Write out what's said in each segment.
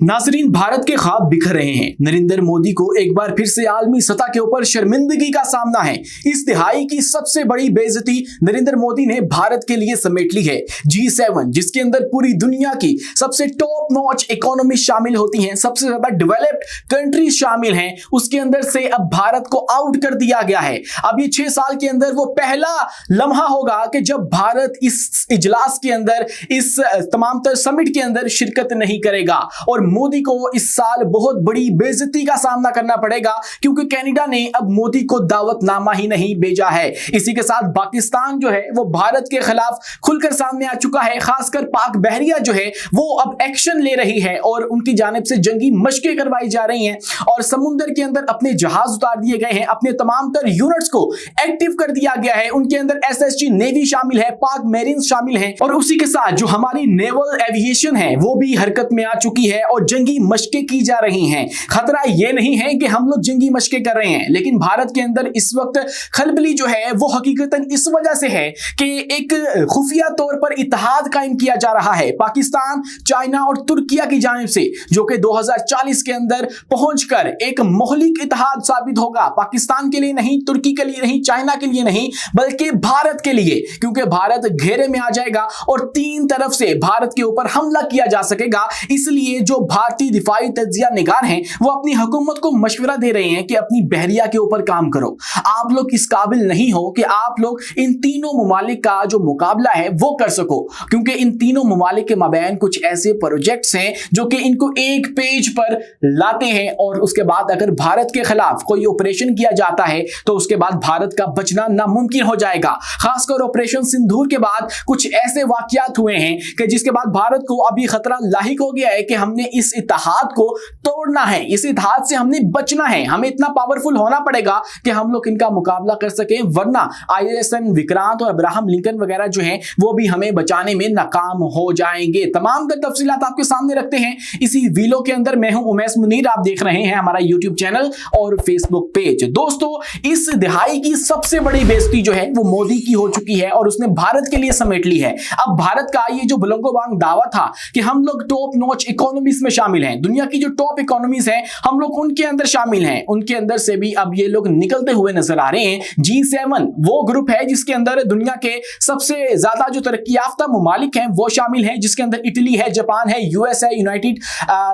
नाजरीन, भारत के ख्वाब बिखर रहे हैं। नरेंद्र मोदी को एक बार फिर से आलमी सतह के ऊपर शर्मिंदगी का सामना है। इस तिहाई की सबसे बड़ी बेइज्जती नरेंद्र मोदी ने भारत के लिए समेट ली है। G7, जिसके अंदर पूरी दुनिया की सबसे टॉप नॉच इकोनॉमी शामिल होती हैं, सबसे ज्यादा डेवलप्ड कंट्रीज शामिल हैं, उसके अंदर से अब भारत को आउट कर दिया गया है। अब ये 6 साल के अंदर वो पहला लम्हा होगा कि जब भारत इस इजलास के अंदर, इस तमाम तर समिट के अंदर शिरकत नहीं करेगा और मोदी को इस साल बहुत बड़ी बेइज्जती का सामना करना पड़ेगा, क्योंकि कनाडा ने अब मोदी को दावतनामा ही नहीं भेजा है। इसी के साथ पाकिस्तान जो है वो भारत के खिलाफ खुलकर सामने आ चुका है। खासकर पाक बहरिया जो है वो अब एक्शन ले रही है और उनकी जानिब से जंगी मशकें करवाई जा रही हैं और समुद्र के अंदर अपने जहाज उतार दिए गए हैं, अपने तमाम तर यूनिट्स को एक्टिव कर दिया गया है। उनके अंदर SSG नेवी शामिल है, पाक मेरीन्स शामिल है और उसी के साथ जो हमारी नेवल एविएशन है वो भी हरकत में आ चुकी है और जंगी मशकें की जा रही हैं। खतरा ये नहीं है कि हम लोग जंगी मशकें कर रहे हैं, लेकिन भारत के अंदर इस वक्त खलबली जो है वो हकीकतन इस वजह से है कि एक खुफिया तौर पर इत्तेहाद कायम किया जा रहा है पाकिस्तान, चाइना और तुर्किया की जानिब से, जो कि 2040 के अंदर पहुंचकर एक मौलिक इत्तेहाद साबित होगा। पाकिस्तान के लिए नहीं, तुर्की के लिए नहीं, चाइना के लिए नहीं, बल्कि भारत के लिए, क्योंकि भारत घेरे में आ जाएगा और 3 तरफ से भारत के ऊपर हमला किया जा सकेगा। इसलिए जो भारतीय दिफाई तज्जिया निगार हैं वो अपनी हुकूमत को मशवरा दे रहे हैं कि अपनी बहरिया के ऊपर काम करो। आप लोग इस काबिल नहीं हो कि आप लोग इन तीनों ममालिक का जो मुकाबला है वो कर सको, क्योंकि इन तीनों ममालिक के माबैन कुछ ऐसे प्रोजेक्ट्स हैं जो कि इनको एक पेज पर लाते हैं और उसके बाद अगर भारत के खिलाफ कोई ऑपरेशन किया जाता है तो उसके बाद भारत का बचना नामुमकिन हो जाएगा। खासकर ऑपरेशन सिंदूर के बाद कुछ ऐसे वाकयात हुए हैं कि जिसके बाद भारत को अभी खतरा लाहिक हो गया है कि हमने इस इत्तेहाद को तोड़ना है, इस इत्तेहाद से हमने बचना है, हमें इतना पावरफुल होना पड़ेगा कि हम लोग इनका मुकाबला कर सकें, वरना ISN विक्रांत और अब्राहम लिंकन वगैरह जो हैं वो भी हमें बचाने में नाकाम हो जाएंगे। तमाम तफसीलात आपके सामने रखते हैं इसी वीडियो के अंदर। मैं हूं उमैस मुनीर, आप देख रहे हैं हमारा YouTube चैनल और Facebook पेज। दोस्तों, इस दिहाई की सबसे बड़ी बेइज्जती जो है वो मोदी की हो चुकी है और उसने भारत के लिए समेट ली है। अब भारत का ये जो बुलंदोबांग दावा था कि हम लोग टॉप नॉच इकोनॉमीज में शामिल हैं, दुनिया की जो टॉप इकोनॉमीज हैं हम लोग उनके अंदर शामिल हैं, उनके अंदर से भी अब ये लोग निकलते हुए नजर आ रहे हैं। G7 वो ग्रुप है जिसके अंदर दुनिया के सबसे ज्यादा जो तरक्की याफ्ता ममालिक हैं वो शामिल हैं, जिसके अंदर इटली है, जापान है, US है, यूनाइटेड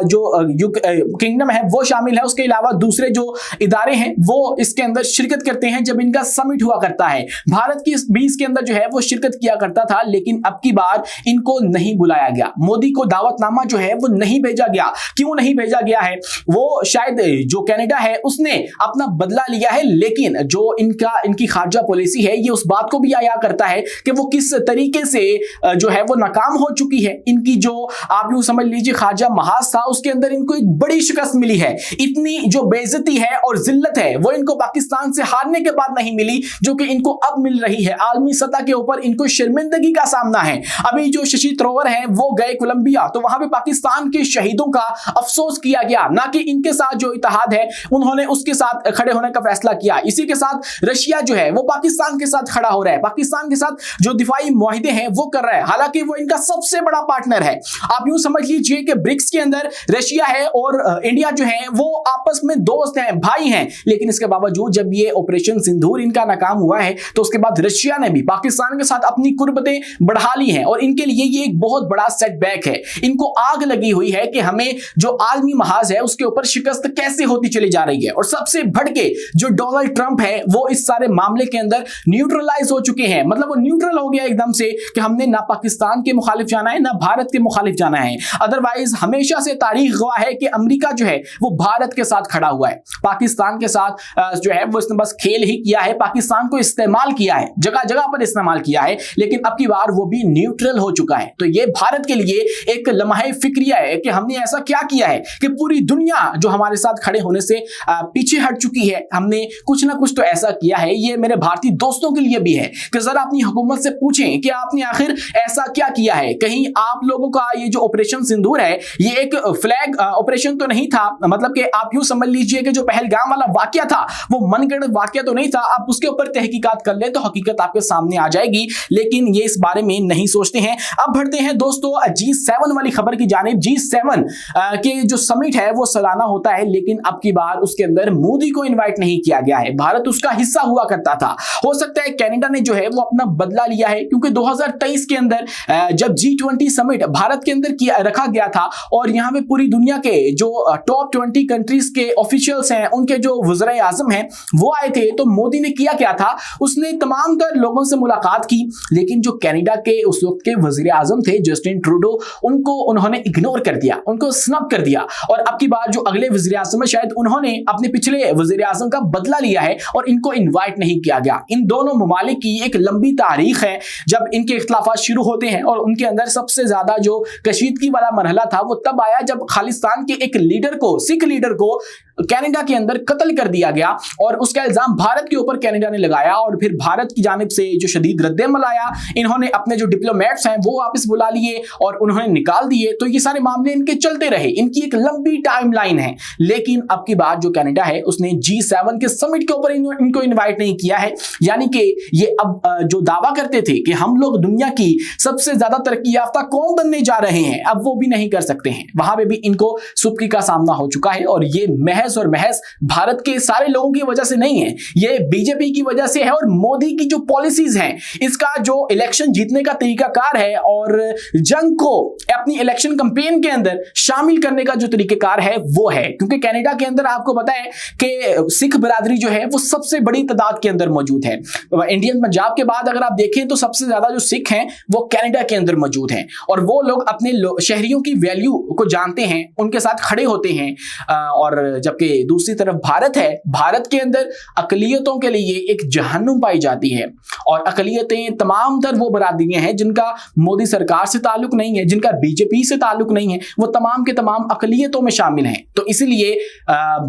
जो किंगडम है वो शामिल है। उसके अलावा दूसरे जो इदारे हैं वो इसके अंदर शिरकत करते हैं जब इनका समिट हुआ करता है। भारत की 20 के अंदर जो है वो शिरकत किया करता था, लेकिन अब की बार इनको नहीं बुलाया गया। मोदी को दावतनामा जो है वो नहीं भेजा गया। क्यों नहीं भेजा गया है? वो शायद जो कनाडा है उसने अपना बदला लिया है, लेकिन जो इनकी खारजा पॉलिसी है ये उस बात को भी आया करता है कि वो किस तरीके से जो है वो नाकाम हो चुकी है। इनकी जो आप यूं समझ लीजिए खारजा महाज था उसके अंदर इनको एक बड़ी शिकस्त मिली है। इतनी जो बेइज्जती है और जिल्लत है वो इनको पाकिस्तान से हारने के बाद नहीं मिली, जो कि इनको अब मिल रही है। आलमी सतह के ऊपर इनको शर्मिंदगी का सामना है। अभी जो शशि थरूर है वो गए कोलंबिया, तो वहां पे पाकिस्तान के शहीदों का अफसोस किया गया, ना कि इनके साथ जो इत्तेहाद है उन्होंने उसके साथ खड़े होने का फैसला किया। इसी के साथ रशिया जो है वो पाकिस्तान के साथ खड़ा हो रहा है, पाकिस्तान के साथ जो दिफाई मुआहिदे हैं वो कर रहा है, हालांकि वो इनका सबसे बड़ा पार्टनर है। आप यूं समझ लीजिए कि ब्रिक्स के अंदर रशिया है और इंडिया जो है वो आपस में दोस्त हैं, भाई हैं, लेकिन इसके बावजूद जब ये ऑपरेशन सिंदूर इनका नाकाम हुआ है तो उसके बाद रशिया ने भी पाकिस्तान के साथ अपनी कुर्बतें बढ़ा ली हैं और इनके लिए ये एक बहुत बड़ा सेटबैक है। इनको आग लगी हुई है कि हमें जो आलमी महाज है उसके ऊपर शिकस्त कैसे होती चली जा रही है। और सबसे भड़के जो डोनाल्ड ट्रंप है वो इस सारे मामले के अंदर न्यूट्रलाइज हो चुके हैं, मतलब वो न्यूट्रल हो गया एकदम से कि हमने ना पाकिस्तान के मुखालिफ जाना है ना भारत के मुखालिफ जाना है। अदरवाइज हमेशा से तारीख गवाह है कि अमेरिका जो है वो भारत के साथ खड़ा हुआ है, पाकिस्तान के साथ जो है वो इसने बस खेल ही किया है, पाकिस्तान को इस्तेमाल किया है, जगह जगह पर इस्तेमाल किया है, लेकिन अब की बार वो भी न्यूट्रल हो चुका है। तो ये भारत के लिए एक लम्हा फिक्रिया है कि हमने ऐसा क्या किया है कि पूरी दुनिया जो हमारे साथ खड़े होने से पीछे हट चुकी है, हमने कुछ ना कुछ तो ऐसा किया है। ये मेरे भारतीय दोस्तों के लिए भी है कि जरा अपनी हुकूमत से पूछें कि आपने आखिर ऐसा क्या किया है। कहीं आप लोगों का ये जो ऑपरेशन सिंदूर है ये एक फ्लैग ऑपरेशन तो नहीं था, मतलब कि आप यूं समझ लीजिए कि जो पहलगाम वाला वाकया था वो मनगढ़ंत वाकया तो नहीं था। आप उसके ऊपर तहकीकात कर ले तो हकीकत आपके सामने आ जाएगी, लेकिन ये इस बारे में नहीं सोचते हैं। अब बढ़ते हैं दोस्तों G7 वाली खबर की जानिब। G7 नेशन के जो समिट है वो सालाना होता है, लेकिन अब की बार उसके अंदर मोदी को इन्वाइट नहीं किया गया है। भारत उसका हिस्सा हुआ करता था। हो सकता है कनाडा ने जो है वो अपना बदला लिया है, क्योंकि 2023 के अंदर जब G20 समिट भारत के अंदर रखा गया था और यहाँ पे पूरी दुनिया के जो टॉप 20 कंट्रीज के ऑफिशियल्स हैं, उनके जो वज़ीर आज़म हैं वो आए थे, तो मोदी ने किया क्या था, उसने तमाम तर लोगों से मुलाकात की, लेकिन जो कनाडा के उस वक्त के वज़ीर आज़म थे जस्टिन ट्रूडो, उनको उन्होंने इग्नोर कर दिया, उनको स्नब कर दिया। और अब की बार जो अगले वज़ीर आज़म है शायद उन्होंने अपने पिछले वज़ीर आज़म का बदला लिया है और इनको इन्वाइट नहीं किया गया। इन दोनों ममालिक की एक लंबी तारीख है जब इनके इख्तिलाफात शुरू होते हैं, और उनके अंदर सबसे ज्यादा जो कशीदगी वाला मरहला था वो तब आया जब खालिस्तान के एक लीडर को, सिख लीडर को कनाडा के अंदर कत्ल कर दिया गया, और उसका इल्जाम भारत के ऊपर कनाडा ने लगाया, और फिर भारत की जानिब से जो शदीद रद्द-ए-अमल आया, इन्होंने अपने जो डिप्लोमेट्स हैं वो वापस बुला लिए और उन्होंने निकाल दिए। तो ये सारे मामले इनके चलते रहे, इनकी एक लंबी टाइमलाइन है। लेकिन अब की बात जो कनाडा है उसने G7 के समिट के ऊपर इनको इन्वाइट नहीं किया है, यानी कि ये अब जो दावा करते थे कि हम लोग दुनिया की सबसे ज्यादा तरक्की याफ्ता कौम बनने जा रहे हैं, अब वो भी नहीं कर सकते हैं। वहां पे भी इनको सुपकी का सामना हो चुका है, और ये महज और महज भारत के सारे लोगों की वजह से नहीं है, ये बीजेपी की वजह से है, और मोदी की जो पॉलिसीज हैं, इसका जो इलेक्शन जीतने का तरीकाकार है और जंग को अपनी इलेक्शन कैंपेन के अंदर शामिल करने का जो तरीकाकार है वो है। क्योंकि कनाडा के अंदर आपको पता है कि सिख बिरादरी जो है वो सबसे बड़ी तादाद के अंदर मौजूद है। इंडियन पंजाब के बाद अगर आप देखें तो सबसे ज्यादा जो सिख हैं वो कनाडा के अंदर मौजूद हैं, और वो लोग अपने शहरियों की वैल्यू को जानते हैं, उनके साथ खड़े होते हैं। और जबकि दूसरी तरफ भारत है, भारत के अंदर अकलियतों के लिए एक जहन्नुम पाई जाती है, और अकलियतें तमाम तर वो बरादरियां हैं जिनका मोदी सरकार से ताल्लुक नहीं है, जिनका बीजेपी से ताल्लुक नहीं है, वो तमाम के तमाम अकलियतों में शामिल हैं। तो इसीलिए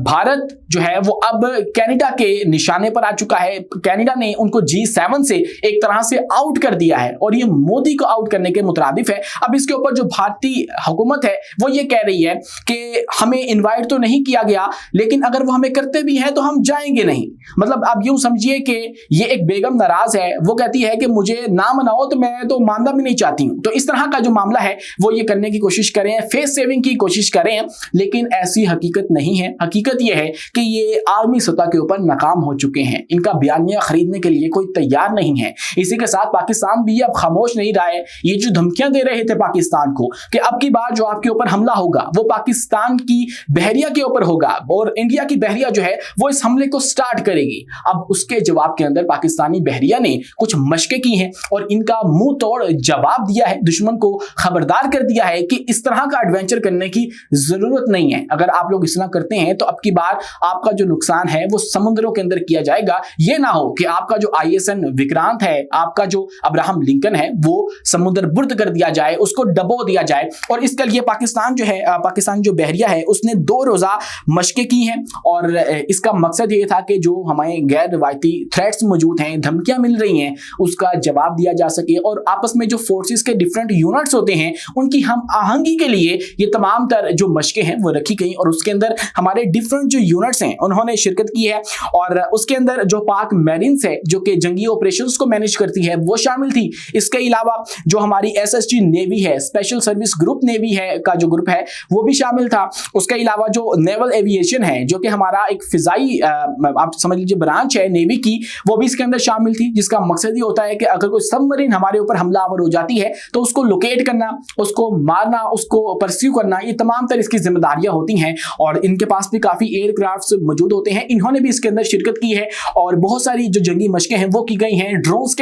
भारत जो है वो अब कनाडा के निशाने पर आ चुका है। कनाडा ने उनको G7 से एक तरह से आउट कर दिया है, और ये मोदी को आउट करने के मुतरादिफ है। अब इसके ऊपर जो भारतीय हुकूमत है वो ये कह रही है कि हमें इनवाइट तो नहीं किया गया, लेकिन अगर वो हमें करते भी हैं तो हम जाएंगे नहीं। मतलब आप यूं समझिए कि ये एक बेगम नाराज है, वो कहती है कि मुझे ना मनाओ तो मैं तो मानना भी नहीं चाहती हूं। तो इस तरह का जो मामला है वो ये करने की कोशिश करें, फेस सेविंग की कोशिश करें, लेकिन ऐसी हकीकत नहीं है। हकीकत ये है कि ये आर्मी सतह के ऊपर नाकाम हो चुके हैं, इनका बयानिया खरीदने के लिए कोई तैयार नहीं है। इसी के साथ पाकिस्तान भी अब खामोश नहीं रहा है। ये जो धमकियां दे रहे थे पाकिस्तान को कि अब की बार जो आपके ऊपर हमला होगा वो पाकिस्तान की बहरिया के ऊपर होगा, और इंडिया की बहरिया जो है वो इस हमले को स्टार्ट करेगी। अब उसके जवाब के अंदर पाकिस्तानी बहरिया ने कुछ मशकें की हैं और इनका मुंह तोड़ जवाब दिया है, दुश्मन को खबरदार कर दिया है कि इस तरह का एडवेंचर करने की जरूरत नहीं है। अगर आप लोग इस तरह करते हैं तो अब की बार आपका जो नुकसान है वो समुद्रों के अंदर किया जाएगा। ये ना हो कि आपका जो ISN विक्रांत है, आपका जो अब्राहम लिंकन है, वो समुद्र बुर्द कर दिया जाए, उसको डबो दिया जाए। और इसके लिए पाकिस्तान जो है, पाकिस्तान जो बहरिया है, उसने 2 रोजा मशकें की हैं, और इसका मकसद ये था कि जो हमारे गैर रिवायती थ्रेट्स मौजूद हैं, धमकियां मिल रही हैं, उसका जवाब दिया जा सके, और आपस में जो फोर्सेस के डिफरेंट यूनिट्स होते हैं उनकी हम आहंगी के लिए ये तमाम तर जो मशकें हैं वो रखी गई, और उसके अंदर हमारे डिफरेंट जो यूनिट्स हैं उन्होंने शिरकत की है। और उसके अंदर जो पाक मैरिन्स है जो कि जंगी ऑपरेशंस को मैनेज करती है वो शामिल थी। इसके अलावा जो हमारी SSG नेवी है, स्पेशल सर्विस ग्रुप नेवी है का जो ग्रुप है वो भी शामिल था। उसके अलावा जो नेवल एविएशन है जो कि हमारा एक फिजाई आप समझ लीजिए ब्रांच है नेवी की, वो भी इसके अंदर शामिल थी, जिसका मकसद ये होता है कि अगर कोई सबमरीन हमारे ऊपर हमलावर हो जाती है तो उसको लोकेट करना, उसको मारना, उसको परस्यू करना, ये तमाम तरह इसकी जिम्मेदारियां होती हैं। और इनके पास भी काफी एयरक्राफ्ट मौजूद होते हैं, इन्होंने भी इसके अंदर शिरकत की है, और बहुत सारी जो जंगी मशकें हैं वो की गई हैं। ड्रोन्स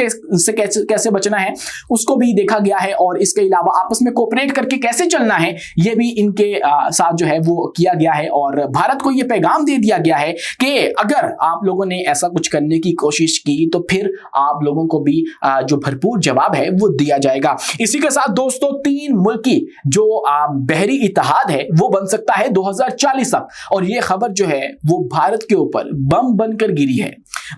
से कैसे बचना है उसको भी देखा गया है, और इसके अलावा आपस में कोऑपरेट करके कैसे चलना है ये भी इनके साथ जो है वो किया गया है। और भारत को ये पैगाम दे दिया गया है कि अगर आप लोगों ने ऐसा कुछ करने की कोशिश की तो फिर आप लोगों को भी जो भरपूर जवाब है वो दिया जाएगा। इसी के साथ दोस्तों 3 मुल्की जो बहरी इत्तेहाद है वो बन सकता है 2040 तक, और ये खबर जो है वो भारत के ऊपर बम बनकर गिरी है।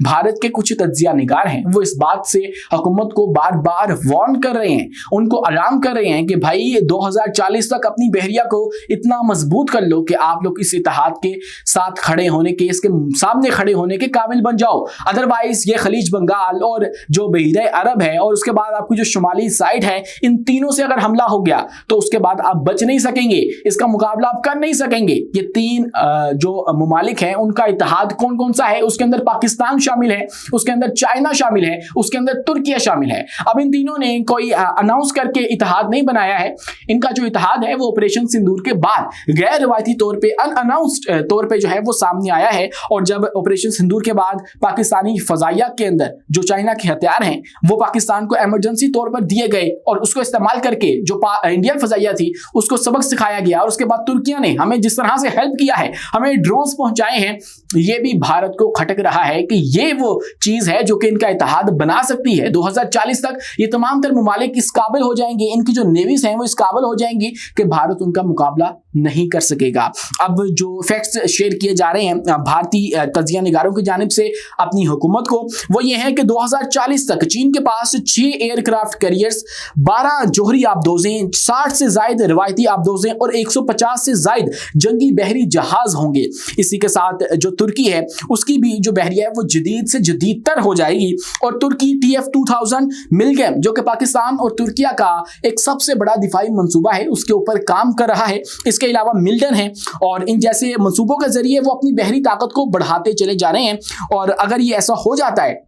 भारत के कुछ तज्जिया निगार हैं वो इस बात से हुकूमत को बार बार वार्न कर रहे हैं, उनको अलार्म कर रहे हैं कि भाई 2040 तक अपनी बहरिया को इतना मजबूत कर लो कि आप लोग इस इत्तेहाद के साथ खड़े होने के, इसके सामने खड़े होने के काबिल बन जाओ। अदरवाइज ये खलीज बंगाल और जो बहीरे अरब है और उसके बाद आपकी जो शुमाली साइड है, इन तीनों से अगर हमला हो गया तो उसके बाद आप बच नहीं सकेंगे, इसका मुकाबला आप कर नहीं सकेंगे। ये तीन जो ममालिक हैं उनका इत्तेहाद कौन कौन सा है? उसके अंदर पाकिस्तान शामिल है, उसके अंदर चाइना शामिल है, उसके अंदर तुर्किया शामिल है। अब इन तीनों ने कोई अनाउंस करके इत्तेहाद नहीं बनाया है। इनका जो इत्तेहाद है वो ऑपरेशन सिंदूर के बाद गैर रिवायती तौर पे, अनअनाउंस्ड तौर पे जो है वो सामने आया है। और जब ऑपरेशन सिंदूर के बाद पाकिस्तानी फजाइया के अंदर जो चाइना के हथियार हैं वो पाकिस्तान को इमरजेंसी तौर पर दिए गए और उसको इस्तेमाल करके जो इंडियन फजाइया थी उसको सबक सिखाया गया। और उसके बाद तुर्किया ने हमें जिस तरह से हेल्प किया है, हमें ड्रोन्स पहुंचाए हैं, ये भी भारत को खटक रहा है कि ये वो चीज है जो कि इनका इत्तेहाद बना सकती है। 2040 तक ये तमाम तर ममालिक इस काबिल हो जाएंगे, इनकी जो नेवीज हैं वो इस काबिल हो जाएंगी कि भारत उनका मुकाबला नहीं कर सकेगा। अब जो फैक्ट्स शेयर किए जा रहे हैं भारतीय तजिया निगारों की जानिब से अपनी हुकूमत को, वो ये है कि 2040 तक चीन के पास 6 एयरक्राफ्ट कैरियर्स, 12 जोहरी आबदोजें, 60 से ज्यादा रिवायती आबदोजें और 150 से ज्यादा जंगी बहरी जहाज होंगे। इसी के साथ जो तुर्की है उसकी भी जो बहरिया है वो जदीद से जदीदतर हो जाएगी। और तुर्की TF-2000 मिलगम जो कि पाकिस्तान और तुर्किया का एक सबसे बड़ा दिफाई मंसूबा है उसके ऊपर काम कर रहा है। इसके अलावा मिल्टन है और इन जैसे मंसूबों के जरिए वो अपनी बहरी ताकत को बढ़ाते चले जा रहे हैं। और अगर ये ऐसा हो जाता है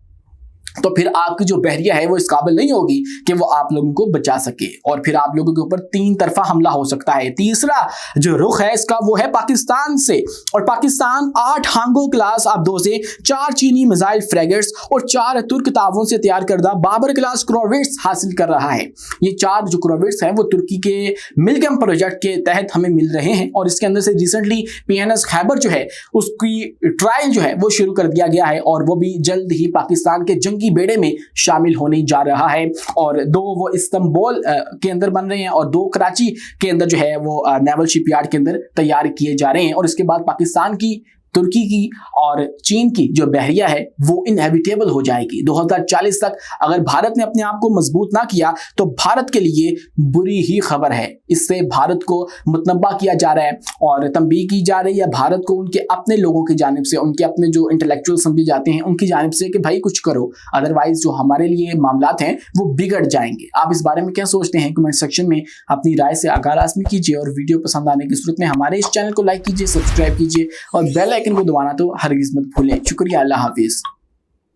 तो फिर आपकी जो बहरिया है वो इस काबिल नहीं होगी कि वो आप लोगों को बचा सके और फिर आप लोगों के ऊपर 3 तरफा हमला हो सकता है। तीसरा जो रुख है इसका वो है पाकिस्तान से, और पाकिस्तान 8 हांगो क्लास आबदोजें, 4 चीनी मिसाइल फ्रैगेट्स और 4 तुर्क ताउन से तैयार करदा बाबर क्लास क्रॉवेट्स हासिल कर रहा है। ये 4 जो क्रॉवेट्स हैं वो तुर्की के मिलगम प्रोजेक्ट के तहत हमें मिल रहे हैं और इसके अंदर से रिसेंटली PNS खैबर जो है उसकी ट्रायल जो है वो शुरू कर दिया गया है और वो भी जल्द ही पाकिस्तान के जंगी बेड़े में शामिल होने जा रहा है। और 2 वो इस्तांबुल के अंदर बन रहे हैं और 2 कराची के अंदर जो है वो नेवल शिपयार्ड के अंदर तैयार किए जा रहे हैं। और इसके बाद पाकिस्तान की, तुर्की की और चीन की जो बहरिया है वो इनहेबिटेबल हो जाएगी। 2040 तक अगर भारत ने अपने आप को मजबूत ना किया तो भारत के लिए बुरी ही खबर है। इससे भारत को मुतनब्बा किया जा रहा है और तंबीह की जा रही है भारत को उनके अपने लोगों की जानिब से, उनके अपने जो इंटेलेक्चुअल समझे जाते हैं उनकी जानिब से कि भाई कुछ करो, अदरवाइज जो हमारे लिए मामलात हैं वो बिगड़ जाएंगे। आप इस बारे में क्या सोचते हैं? कमेंट सेक्शन में अपनी राय से आगाह लाज़मी कीजिए और वीडियो पसंद आने की सूरत में हमारे इस चैनल को लाइक कीजिए, सब्सक्राइब कीजिए और बेल आइकन को दबाना तो हरगिज़ मत भूलें। शुक्रिया, अल्लाह हाफिज़।